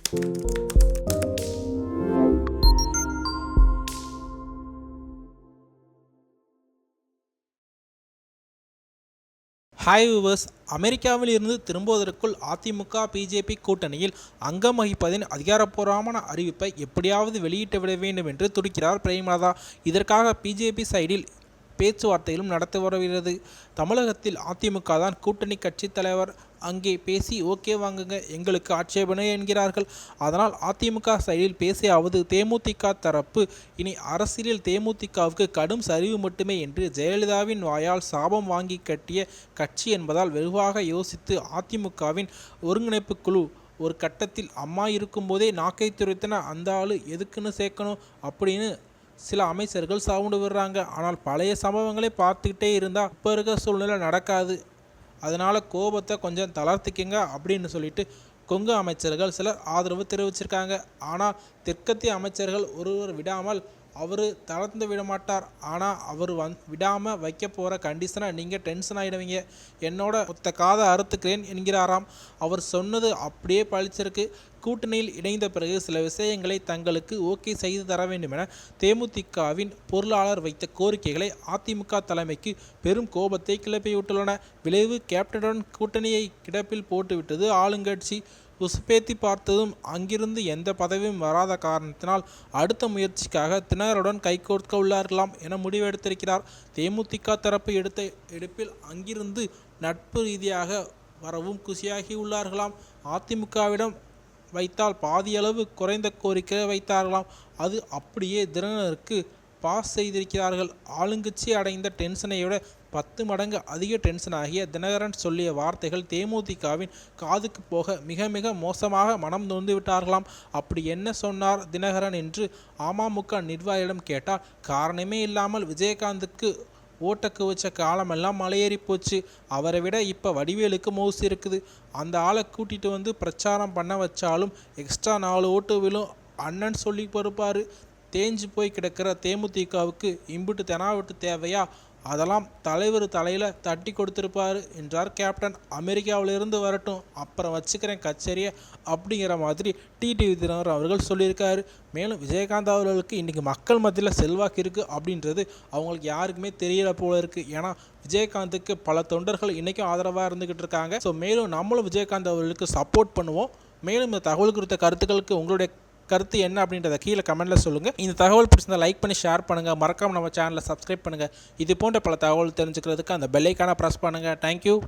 Hi viewers, அமெரிக்காவில் இருந்து திரும்புவதற்குள் AIADMK BJP கூட்டணியில் அங்கம் வகிப்பதின் அதிகாரப்பூர்வமான அறிவிப்பை எப்படியாவது வெளியிட்டு விட வேண்டும் என்று துடிக்கிறார் பிரேமலதா. இதற்காக பிஜேபி சைடில் பேச்சுவார்த்தைகளும் நடத்தி வருகிறது. தமிழகத்தில் அதிமுக தான் கூட்டணி கட்சி தலைவர். அங்கே பேசி ஓகே வாங்குங்க, எங்களுக்கு ஆட்சேபனை என்கிறார்கள். அதனால் அதிமுக சைடில் பேசியாவது தேமுதிக தரப்பு இனி அரசியலில் தேமுதிகவுக்கு கடும் சரிவு மட்டுமே என்று ஜெயலலிதாவின் வாயால் சாபம் வாங்கி கட்டிய கட்சி என்பதால் வெகுவாக யோசித்து அதிமுகவின் ஒருங்கிணைப்பு குழு ஒரு கட்டத்தில் அம்மா இருக்கும்போதே நாக்கை துரைத்தன, அந்த ஆளு எதுக்குன்னு சேர்க்கணும் அப்படின்னு சில அமைச்சர்கள் சவுண்டு விடுறாங்க. ஆனால் பழைய சம்பவங்களை பார்த்துக்கிட்டே இருந்தால் இப்போ இருக்க சூழ்நிலை நடக்காது. அதனால் கோபத்தை கொஞ்சம் தளர்த்திக்கங்க அப்படின்னு சொல்லிட்டு கொங்கு அமைச்சர்கள் சிலர் ஆதரவு தெரிவிச்சிருக்காங்க. ஆனால் தெற்கத்திய அமைச்சர்கள் ஒருவர் விடாமல் அவர் தளர்ந்து விட மாட்டார். ஆனால் அவர் விடாமல் வைக்க போகிற கண்டிஷனை நீங்கள் டென்ஷன் ஆகிடுவீங்க, என்னோட ஒத்த காதை அறுத்துக்கிறேன் என்கிறாராம். அவர் சொன்னது அப்படியே பழிச்சிருக்கு. கூட்டணியில் இணைந்த பிறகு சில விஷயங்களை தங்களுக்கு ஓகே செய்து தர வேண்டும் என தேமுதிகவின் பொருளாளர் வைத்த கோரிக்கைகளை அதிமுக தலைமைக்கு பெரும் கோபத்தை கிளப்பிவிட்டுள்ளன. விளைவு கேப்டனுடன் கூட்டணியை கிடப்பில் போட்டுவிட்டது ஆளுங்கட்சி. உசுப்பேத்தி பார்த்ததும் அங்கிருந்து எந்த பதவியும் வராத காரணத்தினால் அடுத்த முயற்சிக்காக தினகரனுடன் கைகோர்க்க உள்ளார்களாம் என முடிவெடுத்திருக்கிறார். தேமுதிக தரப்பு எடுத்த எடுப்பில் அங்கிருந்து நட்பு ரீதியாக வரவும் குஷியாகி உள்ளார்களாம். அதிமுகவிடம் வைத்தால் பாதியளவு குறைந்த கோரிக்கை வைத்தார்களாம். அது அப்படியே தினகரனுக்கு பாஸ் செய்திருக்கிறார்கள். ஆளுங்கட்சி அடைந்த டென்ஷனை விட 10 மடங்கு அதிக டென்ஷன் ஆகிய தினகரன் சொல்லிய வார்த்தைகள் தேமுதிகவின் காதுக்கு போக மிக மிக மோசமாக மனம் நொந்து விட்டார்களாம். அப்படி என்ன சொன்னார் தினகரன் என்று அமமுக நிர்வாகியிடம் கேட்டால், காரணமே இல்லாமல் விஜயகாந்துக்கு ஓட்டக்கு வச்ச காலமெல்லாம் மலையேறி போச்சு, அவரை விட இப்போ வடிவேலுக்கு மவுசு இருக்குது, அந்த ஆளை கூட்டிகிட்டு வந்து பிரச்சாரம் பண்ண வச்சாலும் எக்ஸ்ட்ரா 4 ஓட்டு விழும், அண்ணன் சொல்லி பொறுப்பார், தேஞ்சு போய் கிடக்கிற தேமுதிகவுக்கு இம்புட்டு தெனாவட்டு தேவையா, அதெல்லாம் தலைவர் தலையில் தட்டி கொடுத்துருப்பாரு என்றார் கேப்டன். அமெரிக்காவிலிருந்து வரட்டும், அப்புறம் வச்சுக்கிறேன் கச்சேரியை அப்படிங்கிற மாதிரி டிடிவி தினகரன் அவர்கள் சொல்லியிருக்காரு. மேலும் விஜயகாந்த் அவர்களுக்கு இன்றைக்கி மக்கள் மத்தியில் செல்வாக்கு இருக்குது அப்படின்றது அவங்களுக்கு யாருக்குமே தெரியல போல இருக்குது. ஏன்னா விஜயகாந்துக்கு பல தொண்டர்கள் இன்றைக்கும் ஆதரவாக இருந்துக்கிட்டு இருக்காங்க. ஸோ மேலும் நம்மளும் விஜயகாந்த் அவர்களுக்கு சப்போர்ட் பண்ணுவோம். மேலும் இந்த தகவல் குறித்த கருத்துக்களுக்கு உங்களுடைய கருத்து என்ன அப்படின்றத கீழே கமெண்ட்டில் சொல்லுங்கள். இந்த தகவல் பிடிச்சிருந்தால் லைக் பண்ணி ஷேர் பண்ணுங்கள். மறக்காமல் நம்ம சேனலை சப்ஸ்கிரைப் பண்ணுங்கள். இது போன்ற பல தகவல் தெரிஞ்சுக்கிறதுக்கு அந்த பெல் ஐக்கானை ப்ரெஸ் பண்ணுங்கள். தேங்க்யூ.